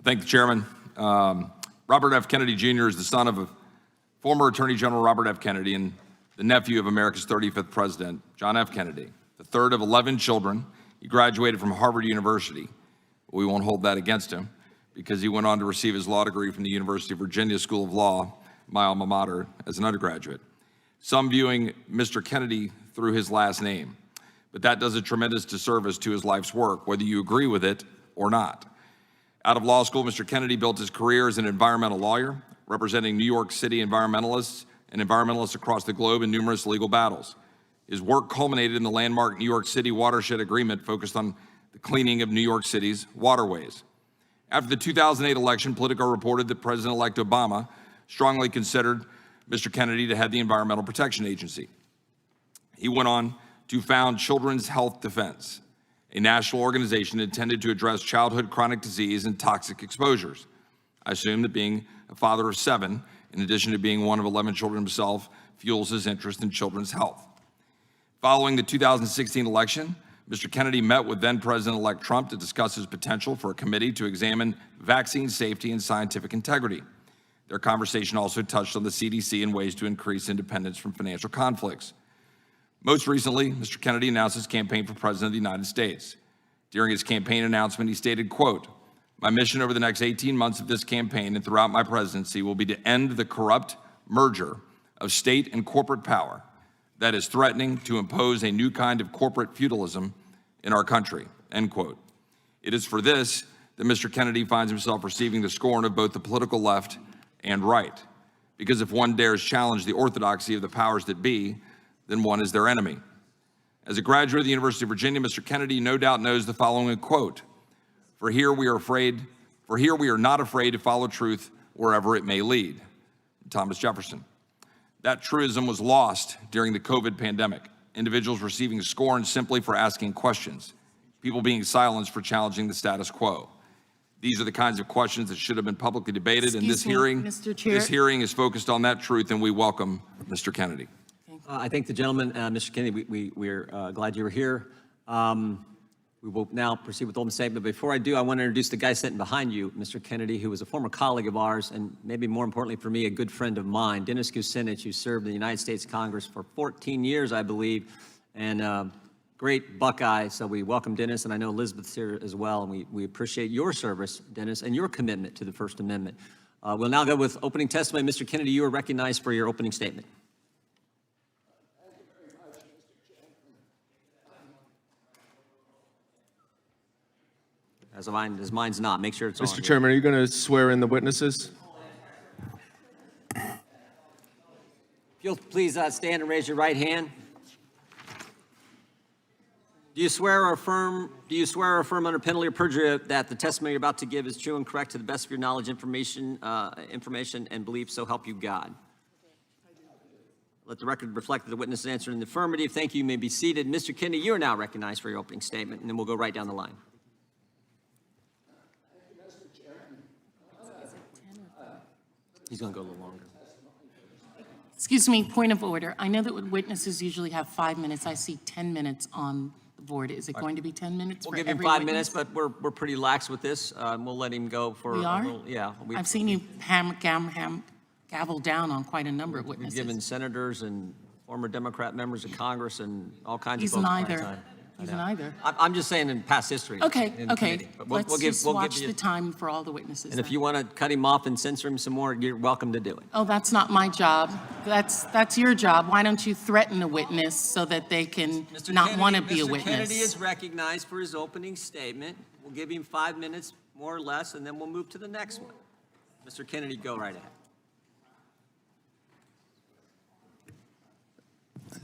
Thank the chairman. Robert F. Kennedy Jr. is the son of former Attorney General Robert F. Kennedy and the nephew of America's 35th president, John F. Kennedy. The third of 11 children, he graduated from Harvard University. We won't hold that against him because he went on to receive his law degree from the University of Virginia School of Law, my alma mater, as an undergraduate. Some viewing Mr. Kennedy through his last name, but that does a tremendous disservice to his life's work, whether you agree with it or not. Out of law school, Mr. Kennedy built his career as an environmental lawyer, representing New York City environmentalists and environmentalists across the globe in numerous legal battles. His work culminated in the landmark New York City watershed agreement focused on the cleaning of New York City's waterways. After the 2008 election, Politico reported that President-elect Obama strongly considered Mr. Kennedy to head the Environmental Protection Agency. He went on to found Children's Health Defense, a national organization intended to address childhood chronic disease and toxic exposures. I assume that being a father of 7, in addition to being one of 11 children himself, fuels his interest in children's health. Following the 2016 election, Mr. Kennedy met with then President-elect Trump to discuss his potential for a committee to examine vaccine safety and scientific integrity. Their conversation also touched on the CDC and ways to increase independence from financial conflicts. Most recently, Mr. Kennedy announced his campaign for President of the United States. During his campaign announcement, he stated, quote, "My mission over the next 18 months of this campaign and throughout my presidency will be to end the corrupt merger of state and corporate power that is threatening to impose a new kind of corporate feudalism in our country," end quote. It is for this that Mr. Kennedy finds himself receiving the scorn of both the political left and right. Because if one dares challenge the orthodoxy of the powers that be, then one is their enemy. As a graduate of the University of Virginia, Mr. Kennedy no doubt knows the following quote, For here we are not afraid to follow truth wherever it may lead. Thomas Jefferson. That truism was lost during the COVID pandemic. Individuals receiving scorn simply for asking questions, people being silenced for challenging the status quo. These are the kinds of questions that should have been publicly debated, and this hearing is focused on that truth, and we welcome Mr. Kennedy. I thank the gentleman, Mr. Kennedy. We're glad you were here. We will now proceed with the opening statement. Before I do, I want to introduce the guy sitting behind you, Mr. Kennedy, who was a former colleague of ours, and maybe more importantly for me, a good friend of mine, Dennis Kucinich, who served in the United States Congress for 14 years, I believe, and great Buckeye. So we welcome Dennis, and I know Elizabeth's here as well, and we appreciate your service, Dennis, and your commitment to the First Amendment. We'll now go with opening testimony. Mr. Kennedy, you are recognized for your opening statement. As mine's not. Make sure it's on. Mr. Chairman, are you going to swear in the witnesses? If you'll please stand and raise your right hand. Do you swear or affirm under penalty of perjury that the testimony you're about to give is true and correct to the best of your knowledge, information and belief, so help you God? Let the record reflect that the witness answered in the affirmative. Thank you. You may be seated. Mr. Kennedy, you are now recognized for your opening statement, and then we'll go right down the line. He's going to go a little longer. Excuse me, point of order. I know that witnesses usually have 5 minutes. I see 10 minutes on the board. Is it going to be 10 minutes for every witness? We'll give him 5 minutes, but we're pretty lax with this. We'll let him go for we are? a little, yeah. I've seen you gavel down on quite a number of witnesses. We've given senators and former Democrat members of Congress and all kinds He's of folks. neither. He's neither. I'm just saying in past history. Okay, okay. Let's just watch the time for all the witnesses. And if you want to cut him off and censor him some more, you're welcome to do it. Oh, that's not my job. That's your job. Why don't you threaten a witness so that they can not want to be a witness? Mr. Kennedy is recognized for his opening statement. We'll give him 5 minutes, more or less, and then we'll move to the next one. Mr. Kennedy, go right ahead.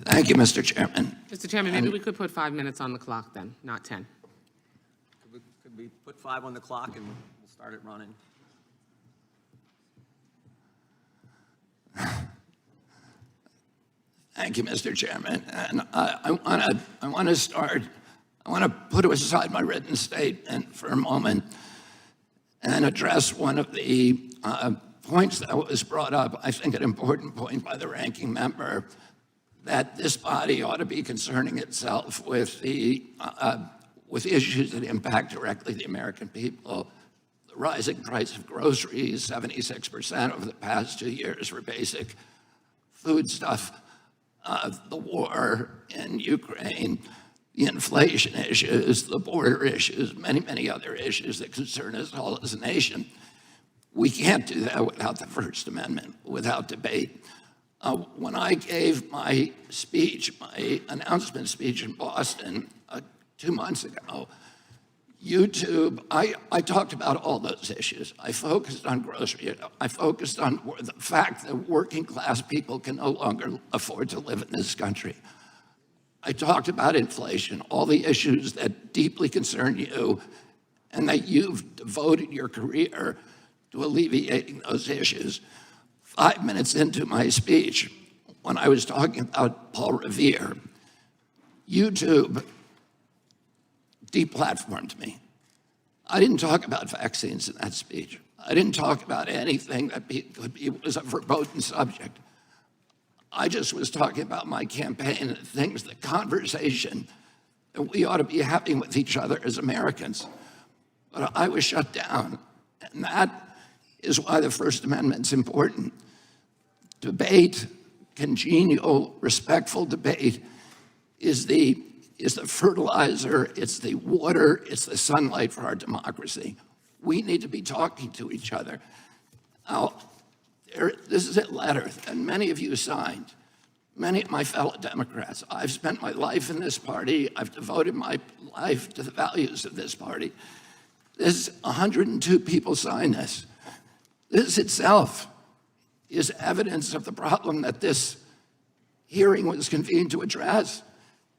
Thank you, Mr. Chairman. Mr. Chairman, maybe we could put 5 minutes on the clock then, not 10. Could we put 5 on the clock and we'll start it running? Thank you, Mr. Chairman. And I want to put aside my written statement for a moment and address one of the points that was brought up. I think an important point by the ranking member, that this body ought to be concerning itself with issues that impact directly the American people. The rising price of groceries, 76% over the past 2 years for basic food stuff, the war in Ukraine, the inflation issues, the border issues, many, many other issues that concern us all as a nation. We can't do that without the First Amendment, without debate. When I gave my speech, my announcement speech in Boston 2 months ago, YouTube, I talked about all those issues. I focused on grocery. I focused on the fact that working class people can no longer afford to live in this country. I talked about inflation, all the issues that deeply concern you and that you've devoted your career to alleviating those issues. 5 minutes into my speech, when I was talking about Paul Revere, YouTube deplatformed me. I didn't talk about vaccines in that speech. I didn't talk about anything that was a verboten subject. I just was talking about my campaign and things, the conversation that we ought to be having with each other as Americans. But I was shut down, and that is why the First Amendment's important. Debate, congenial, respectful debate is the fertilizer, it's the water, it's the sunlight for our democracy. We need to be talking to each other. Now, this is a letter that many of you signed, many of my fellow Democrats. I've spent my life in this party. I've devoted my life to the values of this party. This 102 people signed this. This itself is evidence of the problem that this hearing was convened to address.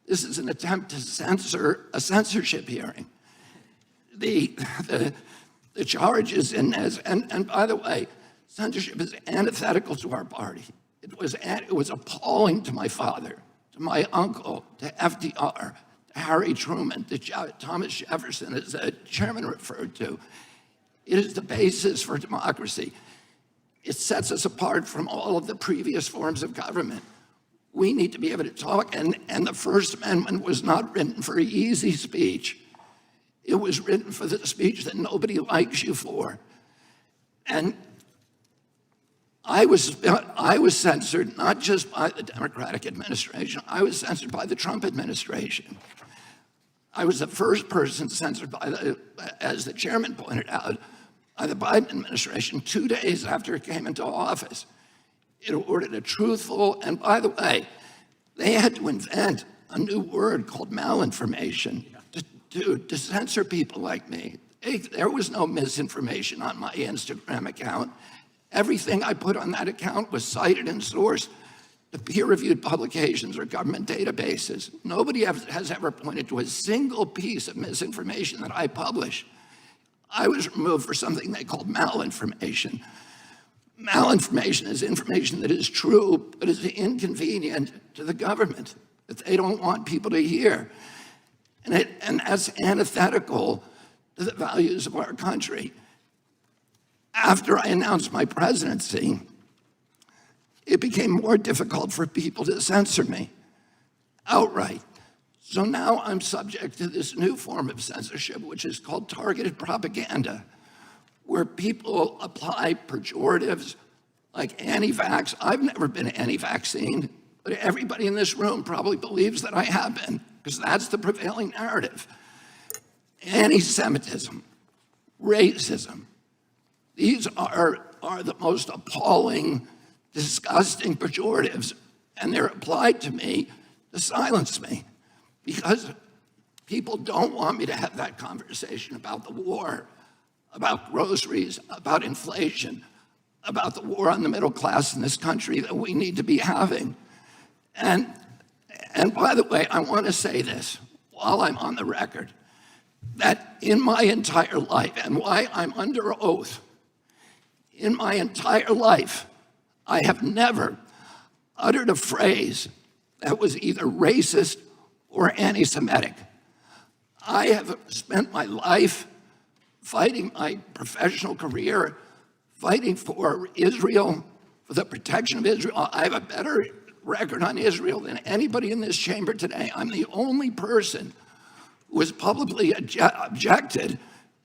This is an attempt to censor a censorship hearing. The charges in this, and by the way, censorship is antithetical to our party. It was appalling to my father, to my uncle, to FDR, to Harry Truman, to Thomas Jefferson, as the chairman referred to. It is the basis for democracy. It sets us apart from all of the previous forms of government. We need to be able to talk, and the First Amendment was not written for easy speech. It was written for the speech that nobody likes you for. And I was censored not just by the Democratic administration, I was censored by the Trump administration. I was the first person censored by as the chairman pointed out, by the Biden administration 2 days after it came into office. It ordered a truthful, and by the way, they had to invent a new word called malinformation to censor people like me. There was no misinformation on my Instagram account. Everything I put on that account was cited and sourced to peer-reviewed publications or government databases. Nobody has ever pointed to a single piece of misinformation that I publish. I was removed for something they called malinformation. Malinformation is information that is true, but is inconvenient to the government, that they don't want people to hear. And that's antithetical to the values of our country. After I announced my presidency, it became more difficult for people to censor me outright. So now I'm subject to this new form of censorship, which is called targeted propaganda, where people apply pejoratives like anti-vax. I've never been anti-vaccine, but everybody in this room probably believes that I have been, because that's the prevailing narrative. Anti-Semitism, racism, these are the most appalling, disgusting pejoratives, and they're applied to me to silence me, because people don't want me to have that conversation about the war, about groceries, about inflation, about the war on the middle class in this country that we need to be having. And by the way, I want to say this while I'm on the record, that in my entire life, and why I'm under oath, in my entire life, I have never uttered a phrase that was either racist or anti-Semitic. I have spent my life fighting my professional career, fighting for Israel, for the protection of Israel. I have a better record on Israel than anybody in this chamber today. I'm the only person who has publicly objected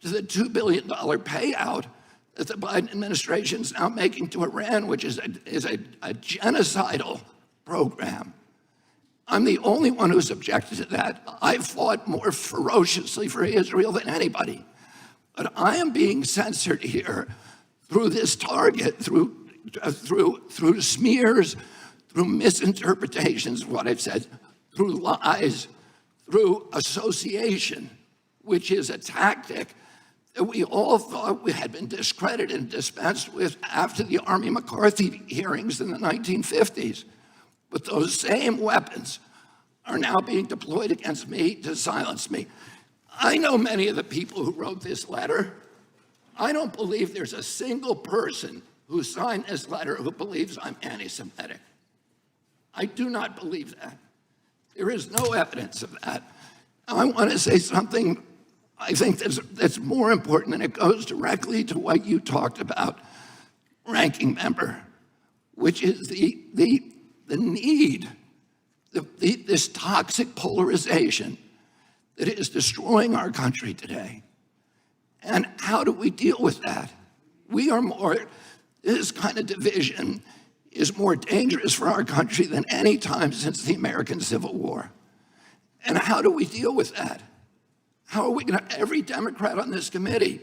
to the $2 billion payout that the Biden administration is now making to Iran, which is a genocidal program. I'm the only one who's objected to that. I've fought more ferociously for Israel than anybody. But I am being censored here through this target, through smears, through misinterpretations of what I've said, through lies, through association, which is a tactic that we all thought we had been discredited and dispensed with after the Army McCarthy hearings in the 1950s. But those same weapons are now being deployed against me to silence me. I know many of the people who wrote this letter. I don't believe there's a single person who signed this letter who believes I'm anti-Semitic. I do not believe that. There is no evidence of that. I want to say something I think that's more important, and it goes directly to what you talked about, ranking member, which is the need, this toxic polarization that is destroying our country today. And how do we deal with that? This kind of division is more dangerous for our country than any time since the American Civil War. And how do we deal with that? How are we going to, every Democrat on this committee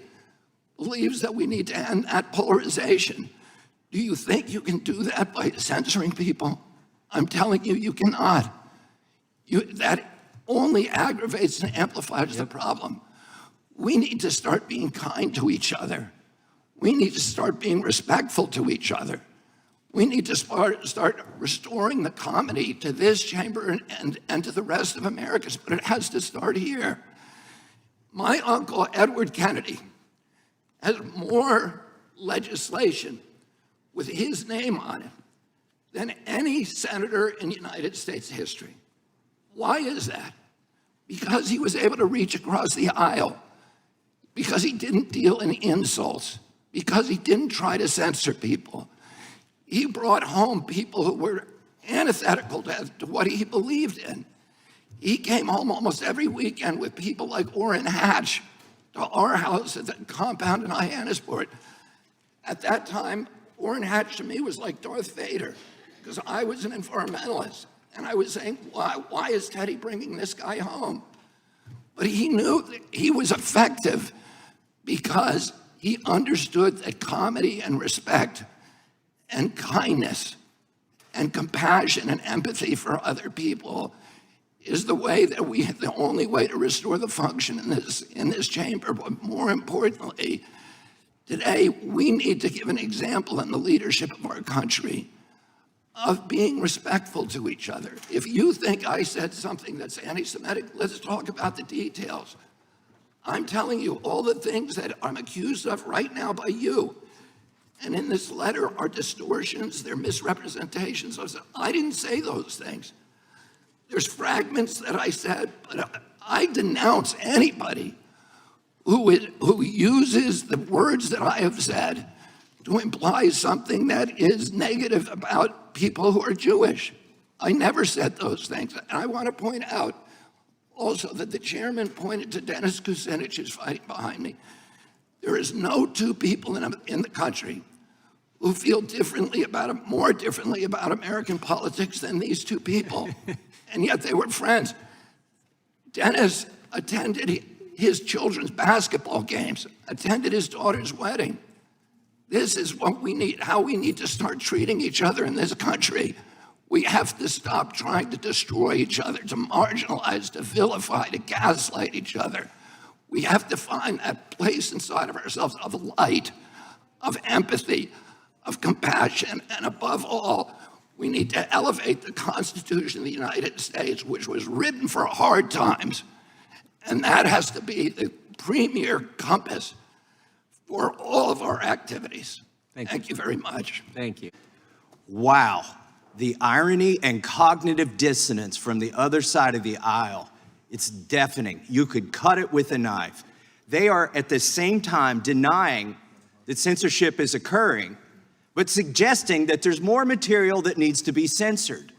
believes that we need to end that polarization. Do you think you can do that by censoring people? I'm telling you, you cannot. That only aggravates and amplifies the problem. We need to start being kind to each other. We need to start being respectful to each other. We need to start restoring the comedy to this chamber and to the rest of America, but it has to start here. My uncle, Edward Kennedy, has more legislation with his name on it than any senator in United States history. Why is that? Because he was able to reach across the aisle, because he didn't deal in insults, because he didn't try to censor people. He brought home people who were antithetical to what he believed in. He came home almost every weekend with people like Orrin Hatch to our house at the compound in Hyannisport. At that time, Orrin Hatch to me was like Darth Vader, because I was an environmentalist. And I was saying, why is Teddy bringing this guy home? But he knew that he was effective because he understood that comedy and respect and kindness and compassion and empathy for other people is the only way to restore the function in this chamber. But more importantly, today we need to give an example in the leadership of our country of being respectful to each other. If you think I said something that's anti-Semitic, let's talk about the details. I'm telling you all the things that I'm accused of right now by you. And in this letter are distortions, they're misrepresentations. I didn't say those things. There's fragments that I said, but I denounce anybody who uses the words that I have said to imply something that is negative about people who are Jewish. I never said those things. And I want to point out also that the chairman pointed to Dennis Kucinich, who's fighting behind me. There is no two people in the country who feel more differently about American politics than these two people. And yet they were friends. Dennis attended his children's basketball games, attended his daughter's wedding. This is what we need, how we need to start treating each other in this country. We have to stop trying to destroy each other, to marginalize, to vilify, to gaslight each other. We have to find that place inside of ourselves of light, of empathy, of compassion, and above all, we need to elevate the Constitution of the United States, which was written for hard times. And that has to be the premier compass for all of our activities. Thank you very much. Thank you. Wow, the irony and cognitive dissonance from the other side of the aisle, it's deafening. You could cut it with a knife. They are at the same time denying that censorship is occurring, but suggesting that there's more material that needs to be censored.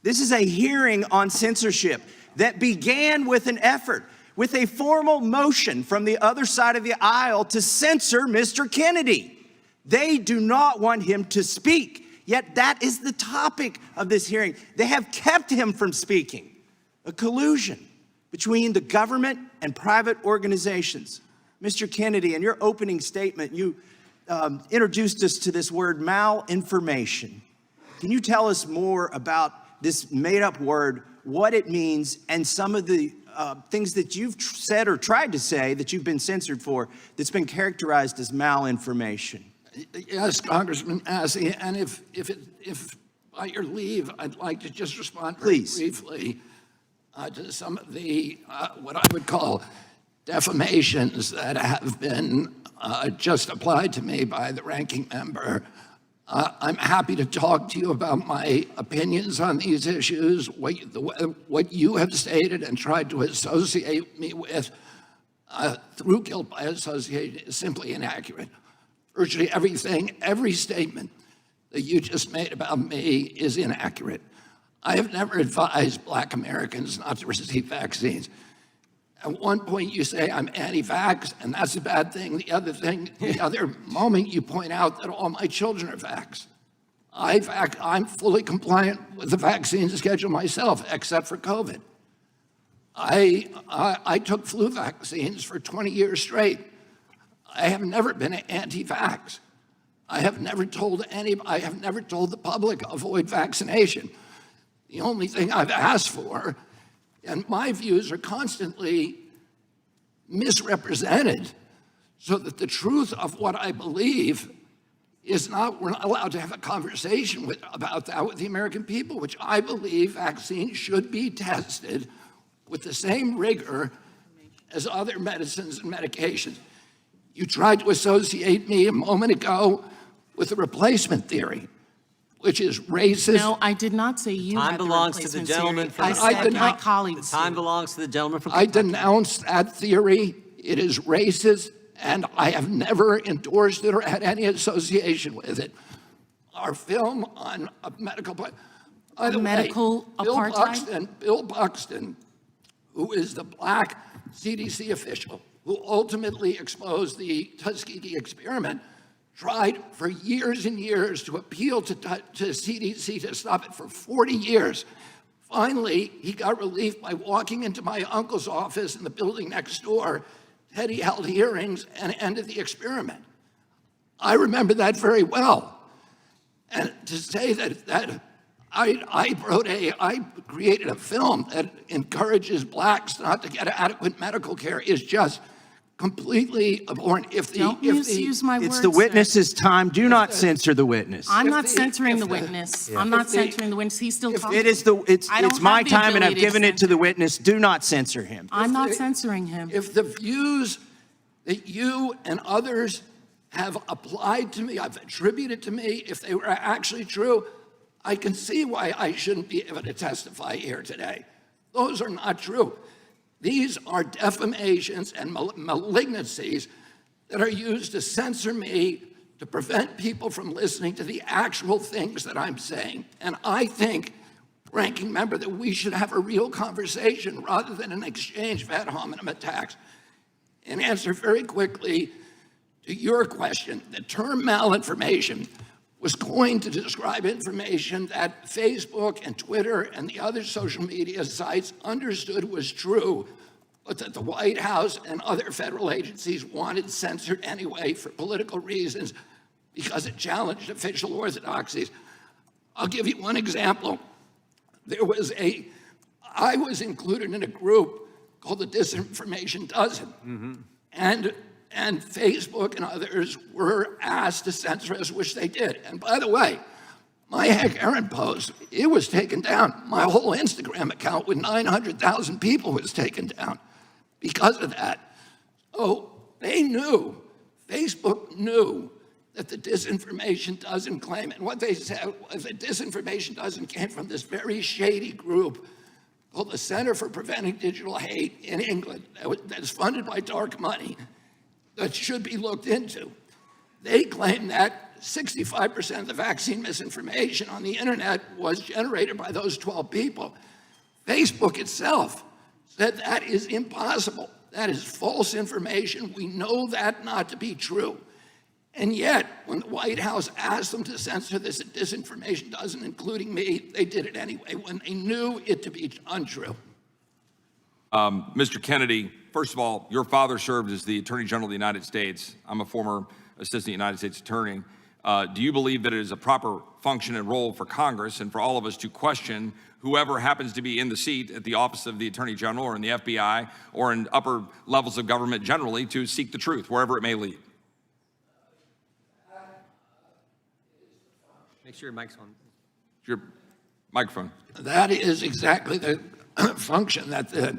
This is a hearing on censorship that began with an effort. with a formal motion from the other side of the aisle to censor Mr. Kennedy. They do not want him to speak, yet that is the topic of this hearing. They have kept him from speaking. A collusion between the government and private organizations. Mr. Kennedy, in your opening statement, you introduced us to this word malinformation. Can you tell us more about this made-up word, what it means, and some of the things that you've said or tried to say that you've been censored for that's been characterized as malinformation? Yes, Congressman Massey, and if by your leave, I'd like to just respond very Please. briefly to some of the, what I would call defamations that have been just applied to me by the ranking member. I'm happy to talk to you about my opinions on these issues, what you have stated and tried to associate me with through guilt by association is simply inaccurate. Virtually everything, every statement that you just made about me is inaccurate. I have never advised Black Americans not to receive vaccines. At one point you say I'm anti-vax, and that's a bad thing. The other moment you point out that all my children are vaxxed. I'm fully compliant with the vaccine schedule myself, except for COVID. I took flu vaccines for 20 years straight. I have never been anti-vax. I have never told the public avoid vaccination. The only thing I've asked for, and my views are constantly misrepresented, so that the truth of what I believe is not, we're not allowed to have a conversation about that with the American people, which I believe vaccines should be tested with the same rigor as other medicines and medications. You tried to associate me a moment ago with the replacement theory, which is racist. No, I did not say you Time had the belongs to the replacement gentleman theory. from- I I said did my not- colleagues Time do. belongs to the gentleman from I Kentucky. denounced that theory. It is racist, and I have never endorsed it or had any association with it. Our film on a medical, by the way, Medical apartheid? Bill Buxton, who is the Black CDC official who ultimately exposed the Tuskegee experiment, tried for years and years to appeal to CDC to stop it for 40 years. Finally, he got relief by walking into my uncle's office in the building next door. Teddy held hearings and ended the experiment. I remember that very well. And to say that I created a film that encourages Blacks not to get adequate medical care is just completely abhorrent. Don't misuse my words, It's the sir. witness's time. Do not censor the witness. I'm if not the- censoring if the the- witness. Yeah. I'm not if the- censoring the witness. He's still talking. It's I don't it's my have the time, and I've ability to given it to the witness. Do not censor him. I'm not the- censoring him. If the views that you and others have applied to me, I've attributed to me, if they were actually true, I can see why I shouldn't be able to testify here today. Those are not true. These are defamations and malignancies that are used to censor me, to prevent people from listening to the actual things that I'm saying. And I think, ranking member, that we should have a real conversation rather than an exchange of ad hominem attacks. And answer very quickly to your question, the term malinformation was coined to describe information that Facebook and Twitter and the other social media sites understood was true, but that the White House and other federal agencies wanted censored anyway for political reasons because it challenged official orthodoxies. I'll give you one example. I was included in a group called the Disinformation Dozen. And Facebook and others were asked to censor us, which they did. And by the way, my Hank Aaron post, it was taken down. My whole Instagram account with 900,000 people was taken down because of that. Oh, they knew, Facebook knew that the Disinformation Dozen claim, and what they said was the Disinformation Dozen came from this very shady group called the Center for Preventing Digital Hate in England that's funded by dark money that should be looked into. They claim that 65% of the vaccine misinformation on the internet was generated by those 12 people. Facebook itself that is impossible. That is false information. We know that not to be true. And yet, when the White House asked them to censor this disinformation doesn't, including me, they did it anyway when they knew it to be untrue. Mr. Kennedy, first of all, your father served as the Attorney General of the United States. I'm a former Assistant United States Attorney. Do you believe that it is a proper function and role for Congress and for all of us to question whoever happens to be in the seat at the office of the Attorney General or in the FBI or in upper levels of government generally to seek the truth, wherever it may lead? Make sure your mic's on. Your microphone. That is exactly the function that the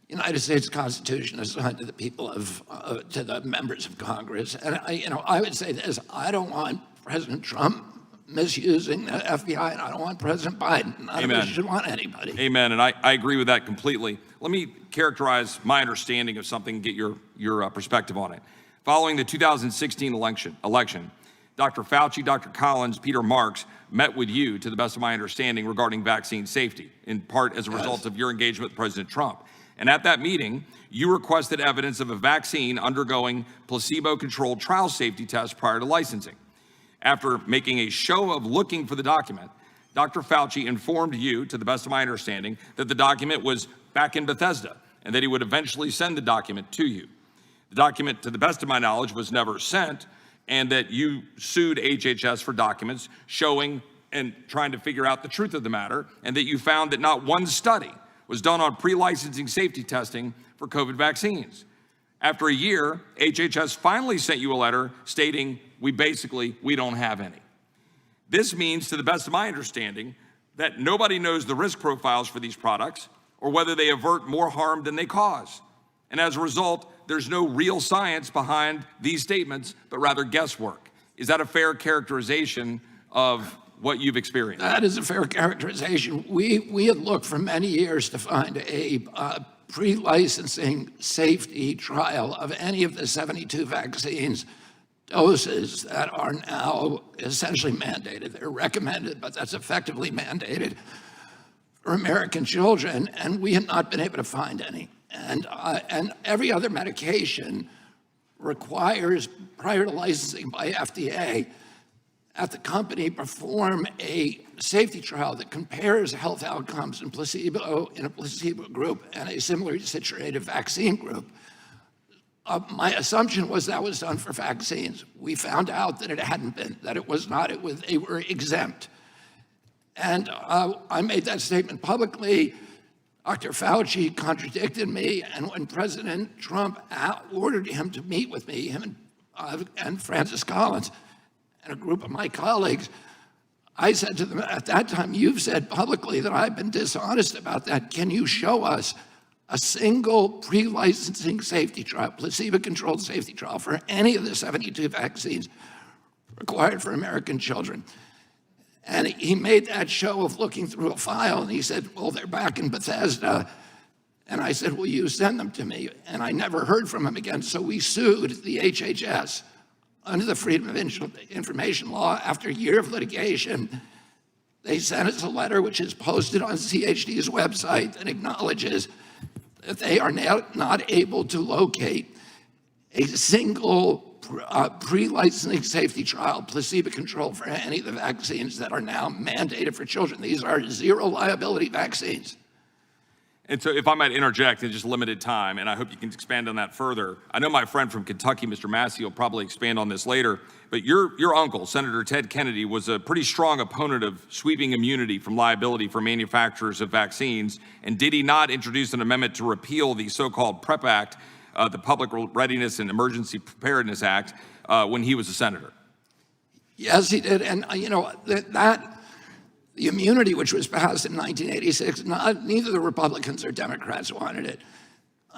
United States Constitution assigned to the people of, to the members of Congress. And I would say this: I don't want President Trump misusing the FBI, and I don't want President Biden. None of us should want anybody. Amen. And I agree with that completely. Let me characterize my understanding of something and get your perspective on it. Following the 2016 election, Dr. Fauci, Dr. Collins, Peter Marks met with you, to the best of my understanding, regarding vaccine safety, in part as a result of your engagement with President Trump. And at that meeting, you requested evidence of a vaccine undergoing placebo-controlled trial safety tests prior to licensing. After making a show of looking for the document, Dr. Fauci informed you, to the best of my understanding, that the document was back in Bethesda and that he would eventually send the document to you. The document, to the best of my knowledge, was never sent, and that you sued HHS for documents showing and trying to figure out the truth of the matter, and that you found that not one study was done on pre-licensing safety testing for COVID vaccines. After a year, HHS finally sent you a letter stating, we don't have any. This means, to the best of my understanding, that nobody knows the risk profiles for these products or whether they avert more harm than they cause. And as a result, there's no real science behind these statements, but rather guesswork. Is that a fair characterization of what you've experienced? That is a fair characterization. We had looked for many years to find a pre-licensing safety trial of any of the 72 vaccines doses that are now essentially mandated. They're recommended, but that's effectively mandated for American children, and we had not been able to find any. And every other medication requires, prior to licensing by FDA, that the company perform a safety trial that compares health outcomes in a placebo group and a similarly situated vaccine group. My assumption was that was done for vaccines. We found out that it hadn't been, that it was not, they were exempt. And I made that statement publicly. Dr. Fauci contradicted me, and when President Trump ordered him to meet with me, him and Francis Collins and a group of my colleagues, I said to them at that time, you've said publicly that I've been dishonest about that. Can you show us a single pre-licensing safety trial, placebo-controlled safety trial for any of the 72 vaccines required for American children? And he made that show of looking through a file, and he said, well, they're back in Bethesda. And I said, will you send them to me? And I never heard from him again, so we sued the HHS under the Freedom of Information Law. After a year of litigation, they sent us a letter which is posted on CHD's website that acknowledges that they are now not able to locate a single pre-licensing safety trial, placebo-controlled, for any of the vaccines that are now mandated for children. These are zero liability vaccines. And so if I might interject in just limited time, and I hope you can expand on that further. I know my friend from Kentucky, Mr. Massey, will probably expand on this later, but your uncle, Senator Ted Kennedy, was a pretty strong opponent of sweeping immunity from liability for manufacturers of vaccines. And did he not introduce an amendment to repeal the so-called PrEP Act, the Public Readiness and Emergency Preparedness Act, when he was a senator? Yes, he did. And, the immunity which was passed in 1986, neither the Republicans or Democrats wanted it.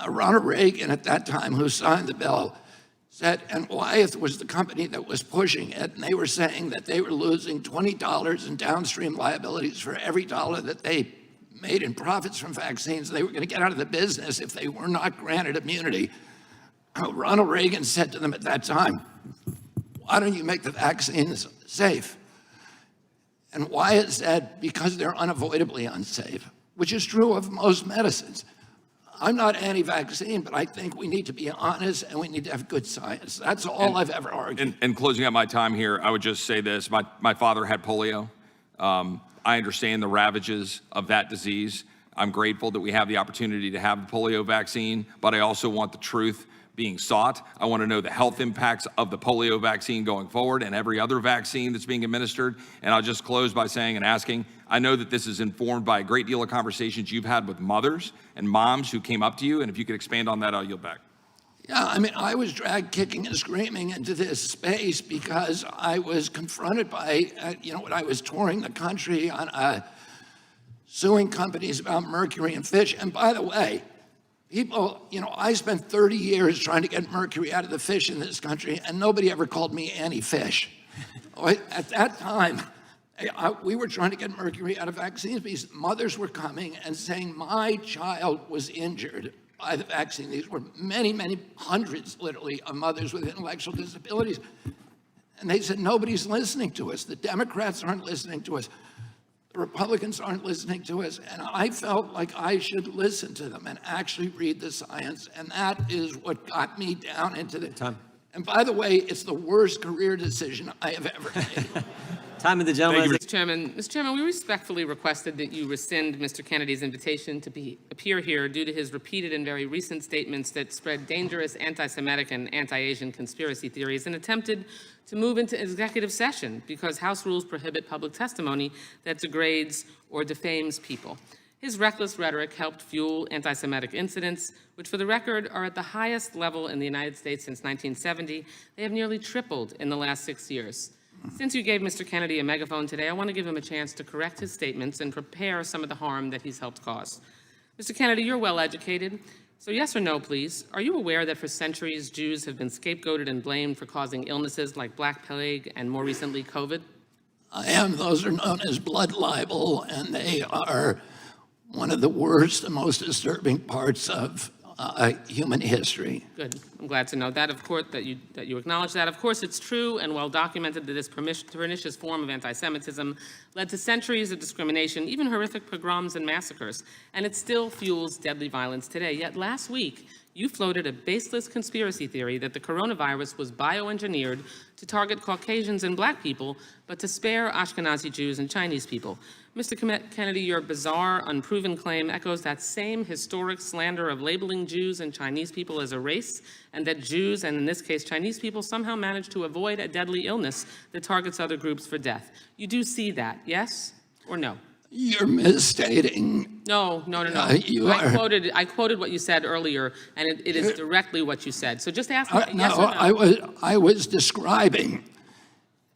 Ronald Reagan at that time, who signed the bill, said, and Wyeth was the company that was pushing it, and they were saying that they were losing $20 in downstream liabilities for every dollar that they made in profits from vaccines. They were going to get out of the business if they were not granted immunity. Ronald Reagan said to them at that time, why don't you make the vaccines safe? And Wyeth said, because they're unavoidably unsafe, which is true of most medicines. I'm not anti-vaccine, but I think we need to be honest and we need to have good science. That's all I've ever argued. And closing out my time here, I would just say this. My father had polio. I understand the ravages of that disease. I'm grateful that we have the opportunity to have the polio vaccine, but I also want the truth being sought. I want to know the health impacts of the polio vaccine going forward and every other vaccine that's being administered. And I'll just close by saying and asking, I know that this is informed by a great deal of conversations you've had with mothers and moms who came up to you. And if you could expand on that, I'll yield back. Yeah, I mean, I was dragged kicking and screaming into this space because I was confronted by, when I was touring the country on suing companies about mercury in fish. And by the way, people, I spent 30 years trying to get mercury out of the fish in this country, and nobody ever called me anti-fish. At that time, we were trying to get mercury out of vaccines because mothers were coming and saying, my child was injured by the vaccine. These were many, many hundreds, literally, of mothers with intellectual disabilities. And they said, nobody's listening to us. The Democrats aren't listening to us. The Republicans aren't listening to us. And I felt like I should listen to them and actually read the science. And that is what got me down into the Time. And by the way, it's the worst career decision I have ever made. Time of the gentleman. Mr. Chairman, we respectfully requested that you rescind Mr. Kennedy's invitation to appear here due to his repeated and very recent statements that spread dangerous anti-Semitic and anti-Asian conspiracy theories and attempted to move into executive session because House rules prohibit public testimony that degrades or defames people. His reckless rhetoric helped fuel anti-Semitic incidents, which for the record are at the highest level in the United States since 1970. They have nearly tripled in the last 6 years. Since you gave Mr. Kennedy a megaphone today, I want to give him a chance to correct his statements and prepare some of the harm that he's helped cause. Mr. Kennedy, you're well educated, so yes or no, please. Are you aware that for centuries Jews have been scapegoated and blamed for causing illnesses like Black Plague and more recently COVID? I am. Those are known as blood libel, and they are one of the worst and most disturbing parts of human history. Good. I'm glad to know that, of course, that you acknowledge that. Of course, it's true and well documented that this pernicious form of anti-Semitism led to centuries of discrimination, even horrific pogroms and massacres, and it still fuels deadly violence today. Yet last week, you floated a baseless conspiracy theory that the coronavirus was bioengineered to target Caucasians and Black people, but to spare Ashkenazi Jews and Chinese people. Mr. Kennedy, your bizarre, unproven claim echoes that same historic slander of labeling Jews and Chinese people as a race, and that Jews, and in this case Chinese people, somehow managed to avoid a deadly illness that targets other groups for death. You do see that, yes or no? You're misstating. No. You are. I quoted what you said earlier, and it is directly what you said. So just ask me yes No, or no. I was describing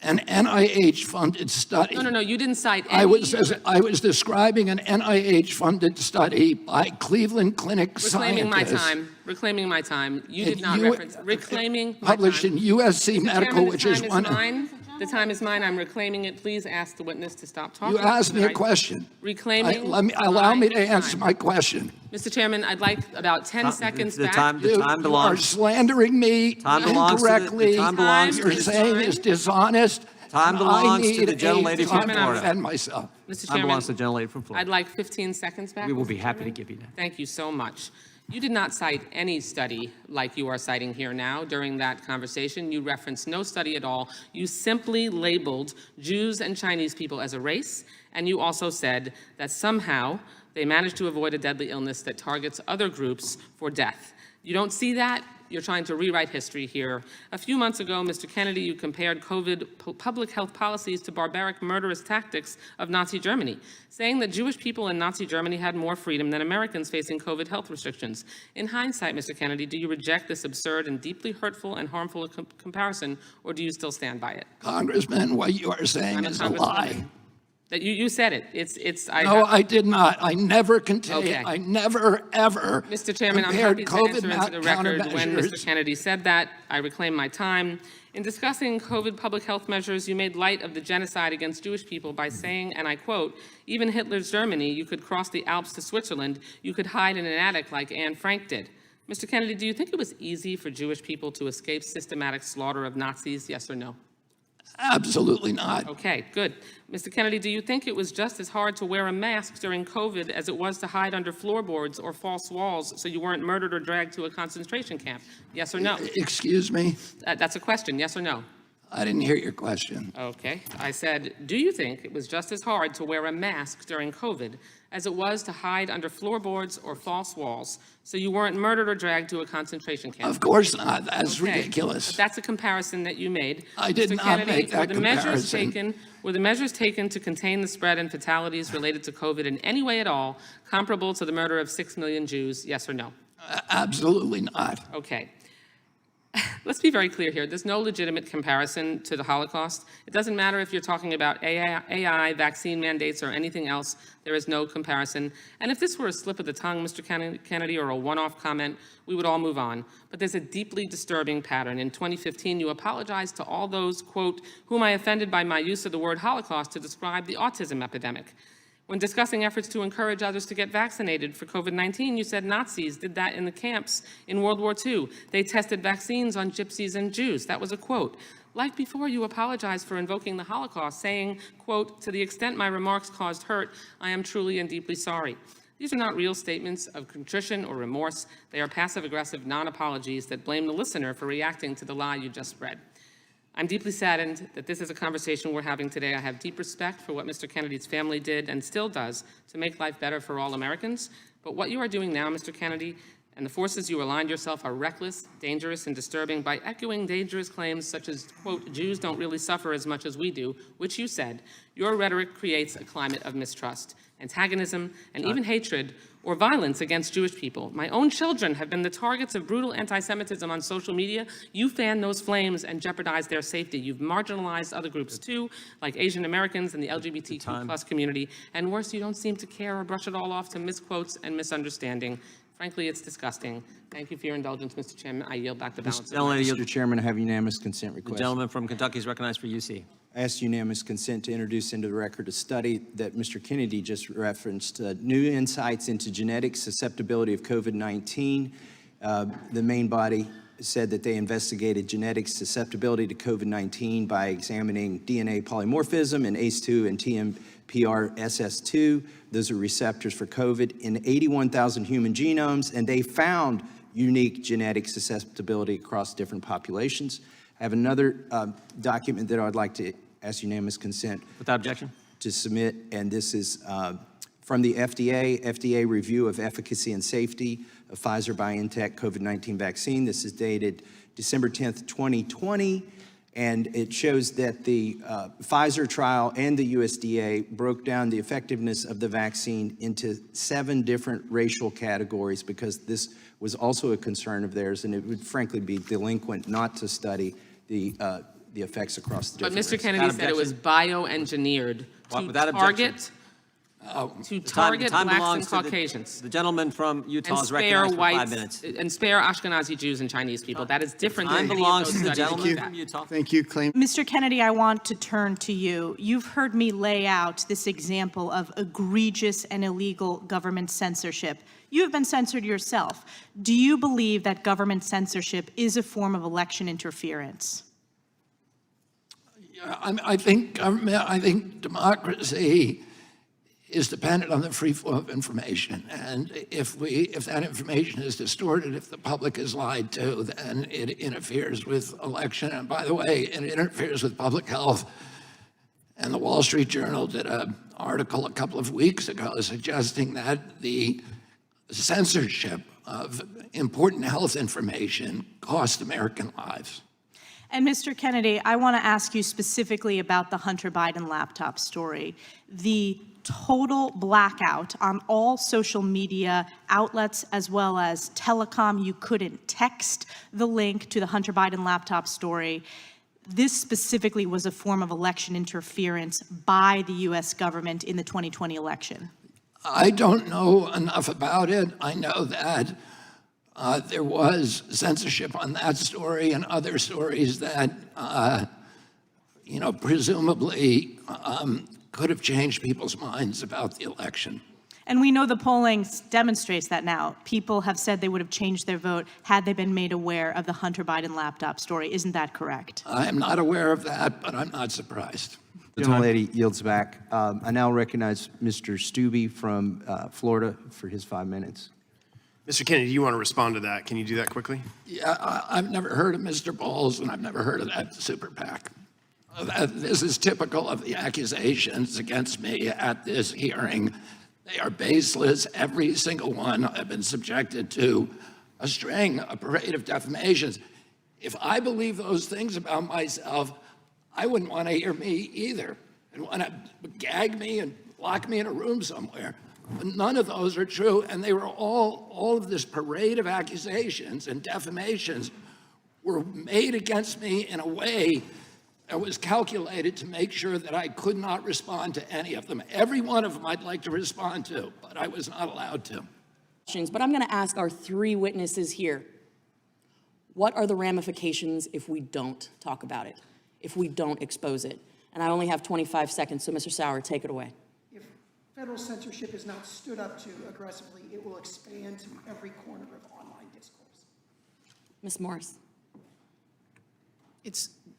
an NIH-funded study. No, you didn't cite any. I was describing an NIH-funded study by Cleveland Clinic scientists. Reclaiming my time. You did not reference reclaiming my published time. in USC Mr. Medical, Chairman, which is one. The time is mine. I'm reclaiming it. Please ask the witness to stop talking. You asked me a question. Reclaiming. Allow me to my answer time. my question. Mr. Chairman, I'd like about 10 seconds the back. time You are belongs. slandering me Time belongs to the- incorrectly. the time belongs to You're the- saying is dishonest. Time and belongs I to need the gentlelady a from time to Florida. defend myself. Mr. Time Chairman, belongs to the gentlelady from Florida. I'd like 15 seconds back. We will Mr. be happy to Chairman. give you that. Thank you so much. You did not cite any study like you are citing here now during that conversation. You referenced no study at all. You simply labeled Jews and Chinese people as a race, and you also said that somehow they managed to avoid a deadly illness that targets other groups for death. You don't see that? You're trying to rewrite history here. A few months ago, Mr. Kennedy, you compared COVID public health policies to barbaric, murderous tactics of Nazi Germany, saying that Jewish people in Nazi Germany had more freedom than Americans facing COVID health restrictions. In hindsight, Mr. Kennedy, do you reject this absurd and deeply hurtful and harmful comparison, or do you still stand by it? Congressman, what you are saying is a lie. That you said it. No, I did not. I never contained. Okay. I never, ever Mr. Chairman, I'm compared happy to COVID answer into the record when Mr. countermeasures. Kennedy said that. I reclaim my time. In discussing COVID public health measures, you made light of the genocide against Jewish people by saying, and I quote, even Hitler's Germany, you could cross the Alps to Switzerland, you could hide in an attic like Anne Frank did. Mr. Kennedy, do you think it was easy for Jewish people to escape systematic slaughter of Nazis, yes or no? Absolutely not. Okay, good. Mr. Kennedy, do you think it was just as hard to wear a mask during COVID as it was to hide under floorboards or false walls so you weren't murdered or dragged to a concentration camp? Yes or no? Excuse me? That's a question, yes or no? I didn't hear your question. Okay. I said, do you think it was just as hard to wear a mask during COVID as it was to hide under floorboards or false walls so you weren't murdered or dragged to a concentration camp? Of course not. That's Okay. ridiculous. But that's a comparison that you made. I did Mr. not Kennedy, make that comparison. Were the measures taken to contain the spread and fatalities related to COVID in any way at all comparable to the murder of 6 million Jews, yes or no? Absolutely not. Okay. Let's be very clear here. There's no legitimate comparison to the Holocaust. It doesn't matter if you're talking about AI, vaccine mandates, or anything else. There is no comparison. And if this were a slip of the tongue, Mr. Kennedy, or a one-off comment, we would all move on. But there's a deeply disturbing pattern. In 2015, you apologized to all those, quote, whom I offended by my use of the word Holocaust to describe the autism epidemic. When discussing efforts to encourage others to get vaccinated for COVID-19, you said Nazis did that in the camps in World War II. They tested vaccines on gypsies and Jews. That was a quote. Like before, you apologized for invoking the Holocaust, saying, quote, to the extent my remarks caused hurt, I am truly and deeply sorry. These are not real statements of contrition or remorse. They are passive-aggressive non-apologies that blame the listener for reacting to the lie you just spread. I'm deeply saddened that this is a conversation we're having today. I have deep respect for what Mr. Kennedy's family did and still does to make life better for all Americans. But what you are doing now, Mr. Kennedy, and the forces you aligned yourself are reckless, dangerous, and disturbing by echoing dangerous claims such as, quote, Jews don't really suffer as much as we do, which you said. Your rhetoric creates a climate of mistrust, antagonism, and even hatred or violence against Jewish people. My own children have been the targets of brutal anti-Semitism on social media. You fan those flames and jeopardize their safety. You've marginalized other groups too, like Asian Americans and the LGBTQ plus community. And worse, you don't seem to care or brush it all off to misquotes and misunderstanding. Frankly, it's disgusting. Thank you for your indulgence, Mr. Chairman. I yield back the balance. Mr. Chairman, I have unanimous consent The request. gentleman from Kentucky is recognized for UC. I ask unanimous consent to introduce into the record a study that Mr. Kennedy just referenced, new insights into genetic susceptibility of COVID-19. The main body said that they investigated genetic susceptibility to COVID-19 by examining DNA polymorphism in ACE2 and TMPRSS2. Those are receptors for COVID in 81,000 human genomes, and they found unique genetic susceptibility across different populations. I have another document that I would like to ask unanimous consent Without objection. to submit, and this is from the FDA review of efficacy and safety of Pfizer-BioNTech COVID-19 vaccine. This is dated December 10th, 2020, and it shows that the Pfizer trial and the USDA broke down the effectiveness of the vaccine into 7 different racial categories because this was also a concern of theirs, and it would frankly be delinquent not to study the effects across the But different Mr. races. Kennedy said it was bioengineered to Without objection. target Time blacks belongs and to the- Caucasians. The gentleman from Utah And is spare recognized for 5 whites, minutes. and spare Ashkenazi Jews and Chinese people. That is different than Time any of belongs those to the studies gentleman looked from at. Utah. Thank you. Claim. Mr. Kennedy, I want to turn to you. You've heard me lay out this example of egregious and illegal government censorship. You have been censored yourself. Do you believe that government censorship is a form of election interference? I think democracy is dependent on the free flow of information. And if that information is distorted, if the public is lied to, then it interferes with election. And by the way, it interferes with public health. And the Wall Street Journal did an article a couple of weeks ago suggesting that the censorship of important health information cost American lives. And Mr. Kennedy, I want to ask you specifically about the Hunter Biden laptop story. The total blackout on all social media outlets as well as telecom. You couldn't text the link to the Hunter Biden laptop story. This specifically was a form of election interference by the U.S. government in the 2020 election. I don't know enough about it. I know that there was censorship on that story and other stories that, presumably could have changed people's minds about the election. And we know the polling demonstrates that now. People have said they would have changed their vote had they been made aware of the Hunter Biden laptop story. Isn't that correct? I am not aware of that, but I'm not surprised. Gentlelady yields back. I now recognize Mr. Stubbe from Florida for his 5 minutes. Mr. Kennedy, do you want to respond to that? Can you do that quickly? Yeah, I've never heard of Mr. Bowles, and I've never heard of that super PAC. This is typical of the accusations against me at this hearing. They are baseless. Every single one I've been subjected to a parade of defamations. If I believe those things about myself, I wouldn't want to hear me either. I'd want to gag me and lock me in a room somewhere. But none of those are true, and they were all of this parade of accusations and defamations were made against me in a way that was calculated to make sure that I could not respond to any of them. Every one of them I'd like to respond to, but I was not allowed to. But I'm going to ask our three witnesses here, what are the ramifications if we don't talk about it, if we don't expose it? And I only have 25 seconds, so Mr. Sauer, take it away. If federal censorship is not stood up to aggressively, it will expand to every corner of online discourse. Ms. Morris.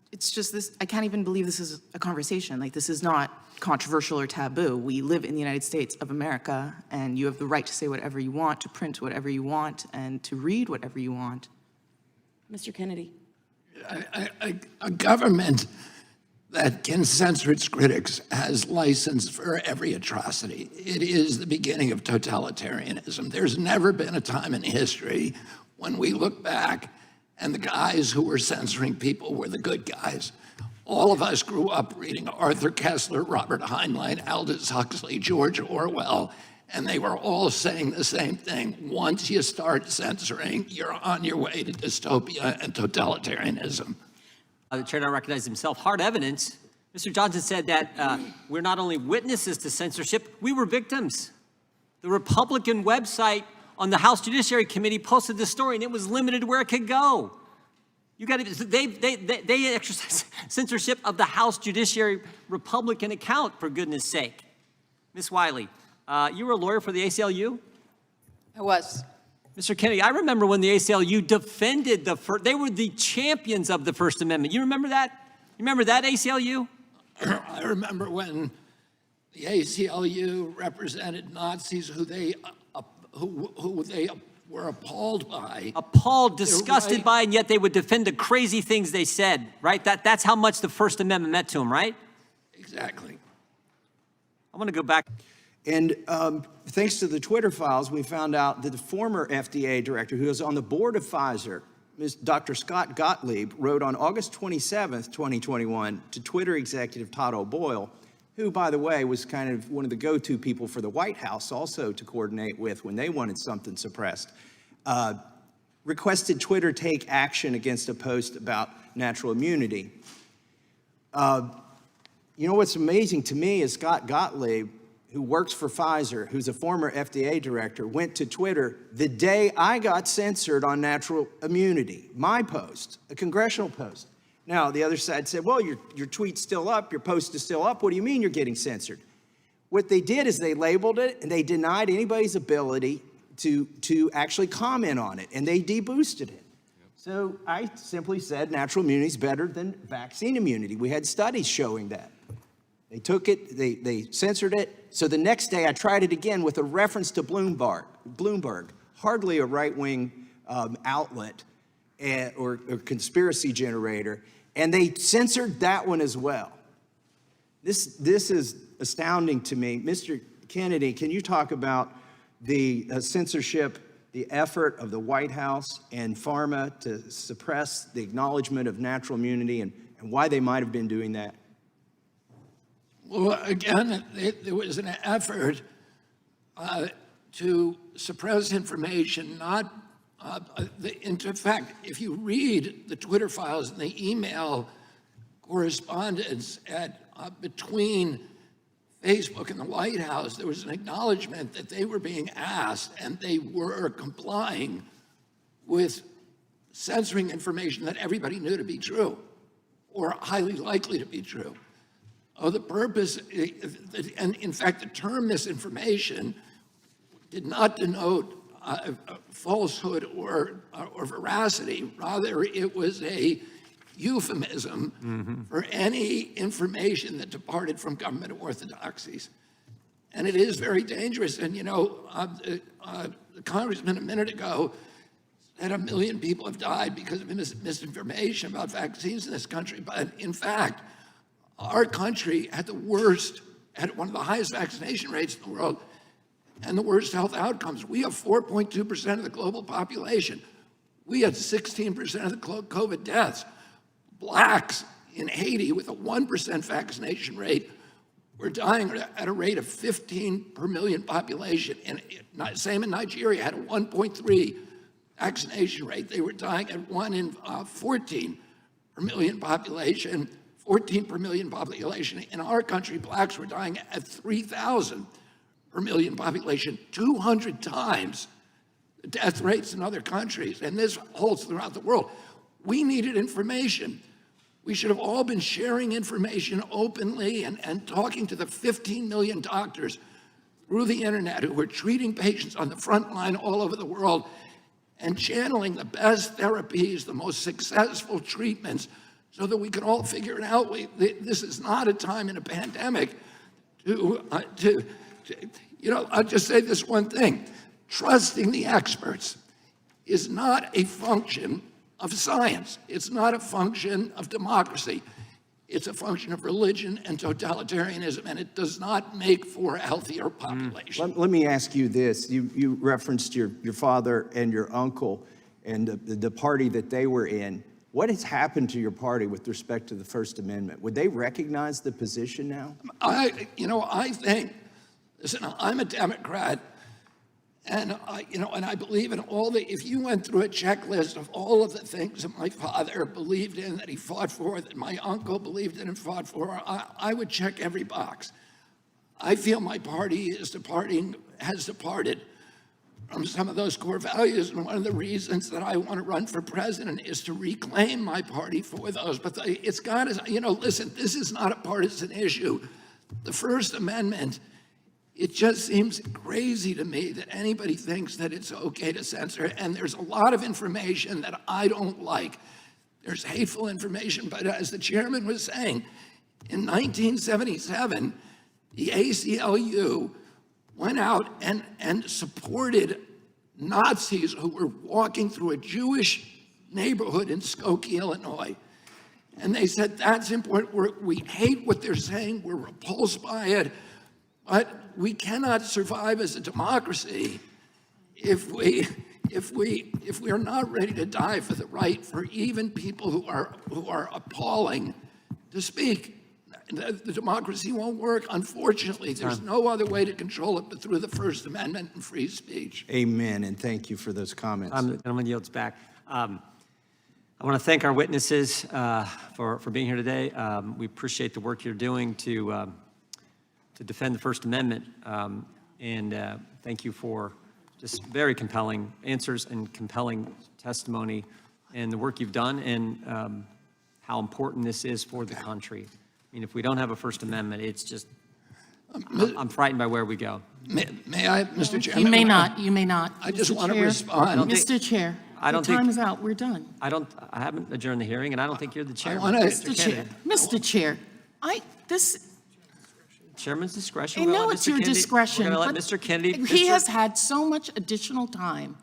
It's just this, I can't even believe this is a conversation. Like, this is not controversial or taboo. We live in the United States of America, and you have the right to say whatever you want, to print whatever you want, and to read whatever you want. Mr. Kennedy. A government that can censor its critics has license for every atrocity. It is the beginning of totalitarianism. There's never been a time in history when we look back and the guys who were censoring people were the good guys. All of us grew up reading Arthur Koestler, Robert Heinlein, Aldous Huxley, George Orwell, and they were all saying the same thing. Once you start censoring, you're on your way to dystopia and totalitarianism. The chair now recognizes himself. Hard evidence. Mr. Johnson said that we're not only witnesses to censorship, we were victims. The Republican website on the House Judiciary Committee posted this story, and it was limited where it could go. You got to. They exercise censorship of the House Judiciary Republican account, for goodness sake. Ms. Wiley, you were a lawyer for the ACLU? I was. Mr. Kennedy, I remember when the ACLU defended they were the champions of the First Amendment. You remember that? You remember that, ACLU? I remember when the ACLU represented Nazis who they were appalled by. Appalled, disgusted by, and yet they would defend the crazy things they said, right? That's how much the First Amendment meant to them, right? Exactly. I want to go back. And thanks to the Twitter files, we found out that the former FDA director, who was on the board of Pfizer, Dr. Scott Gottlieb, wrote on August 27th, 2021, to Twitter executive Todd O'Boyle, who, by the way, was kind of one of the go-to people for the White House also to coordinate with when they wanted something suppressed, requested Twitter take action against a post about natural immunity. You know what's amazing to me is Scott Gottlieb, who works for Pfizer, who's a former FDA director, went to Twitter the day I got censored on natural immunity, my post, a congressional post. Now, the other side said, well, your tweet's still up, your post is still up. What do you mean you're getting censored? What they did is they labeled it and they denied anybody's ability to actually comment on it, and they deboosted it. So I simply said natural immunity is better than vaccine immunity. We had studies showing that. They took it, they censored it. So the next day I tried it again with a reference to Bloomberg, hardly a right-wing outlet or conspiracy generator. And they censored that one as well. This is astounding to me. Mr. Kennedy, can you talk about the censorship, the effort of the White House and pharma to suppress the acknowledgement of natural immunity and why they might have been doing that? Well, again, there was an effort to suppress information, not, in fact, if you read the Twitter files and the email correspondence between Facebook and the White House, there was an acknowledgement that they were being asked and they were complying with censoring information that everybody knew to be true or highly likely to be true. The purpose, and in fact, the term misinformation did not denote falsehood or veracity. Rather, it was a euphemism for any information that departed from government orthodoxies. And it is very dangerous. And, you know, the congressman a minute ago said 1 million people have died because of misinformation about vaccines in this country. But in fact, our country had one of the highest vaccination rates in the world and the worst health outcomes. We have 4.2% of the global population. We had 16% of the COVID deaths. Blacks in Haiti with a 1% vaccination rate were dying at a rate of 15 per million population. And same in Nigeria, had a 1.3 vaccination rate. They were dying at 1 in 14 per million population, 14 per million population. In our country, blacks were dying at 3,000 per million population, 200 times the death rates in other countries. And this holds throughout the world. We needed information. We should have all been sharing information openly and talking to the 15 million doctors through the internet who were treating patients on the front line all over the world and channeling the best therapies, the most successful treatments, so that we could all figure it out. This is not a time in a pandemic you know, I'll just say this one thing. Trusting the experts is not a function of science. It's not a function of democracy. It's a function of religion and totalitarianism, and it does not make for a healthier population. Let me ask you this. You referenced your father and your uncle and the party that they were in. What has happened to your party with respect to the First Amendment? Would they recognize the position now? I think, listen, I'm a Democrat, and I believe in if you went through a checklist of all of the things that my father believed in, that he fought for, that my uncle believed in and fought for, I would check every box. I feel my party has departed from some of those core values, and one of the reasons that I want to run for president is to reclaim my party for those. But it's got to, listen, this is not a partisan issue. The First Amendment, it just seems crazy to me that anybody thinks that it's okay to censor, and there's a lot of information that I don't like. There's hateful information, but as the chairman was saying, in 1977, the ACLU went out and supported Nazis who were walking through a Jewish neighborhood in Skokie, Illinois. And they said, that's important. We hate what they're saying. We're repulsed by it. But we cannot survive as a democracy if we are not ready to die for the right for even people who are appalling to speak. The democracy won't work. Unfortunately, there's no other way to control it but through the First Amendment and free speech. Amen, and thank you for those comments. The gentleman yields back. I want to thank our witnesses for being here today. We appreciate the work you're doing to defend the First Amendment, and thank you for just very compelling answers and compelling testimony and the work you've done and how important this is for the country. I mean, if we don't have a First Amendment, it's just, I'm frightened by where we go. May I, Mr. Chairman? You may not, you may not. I just Mr. want to Chair. respond. Mr. Chair, the time is out, we're done. I haven't adjourned the hearing, and I don't think you're the chair. Mr. Chair, Chairman's discretion. I We're gonna know let it's Mr. your Kennedy- discretion, We're going to but let Mr. Kennedy. he has had so much additional time.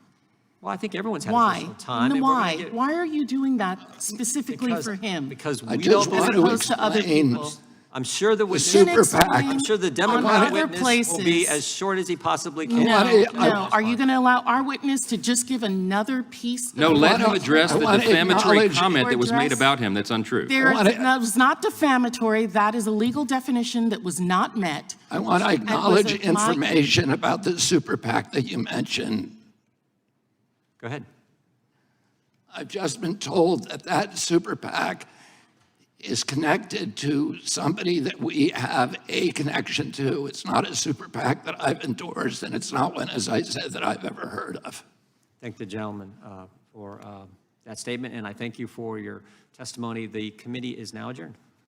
Well, I think everyone's had Why? additional time. No, and we're gonna why? get- Why are you doing that specifically for him? Because I we just don't, want as to opposed to other explain people. I'm sure the witness, super Then PAC. explain I'm sure the on Democratic other witness will be places. as short as he possibly can. No. Are you going to allow our witness to just give another piece? No, of let him what- address I the want to defamatory acknowledge- comment that was made Address- about him. That's untrue. That was not defamatory. That is a legal definition that was not met. I want to And was acknowledge it my- information about the super PAC that you mentioned. Go ahead. I've just been told that super PAC is connected to somebody that we have a connection to. It's not a super PAC that I've endorsed, and it's not one, as I said, that I've ever heard of. Thank the gentleman for that statement, and I thank you for your testimony. The committee is now adjourned.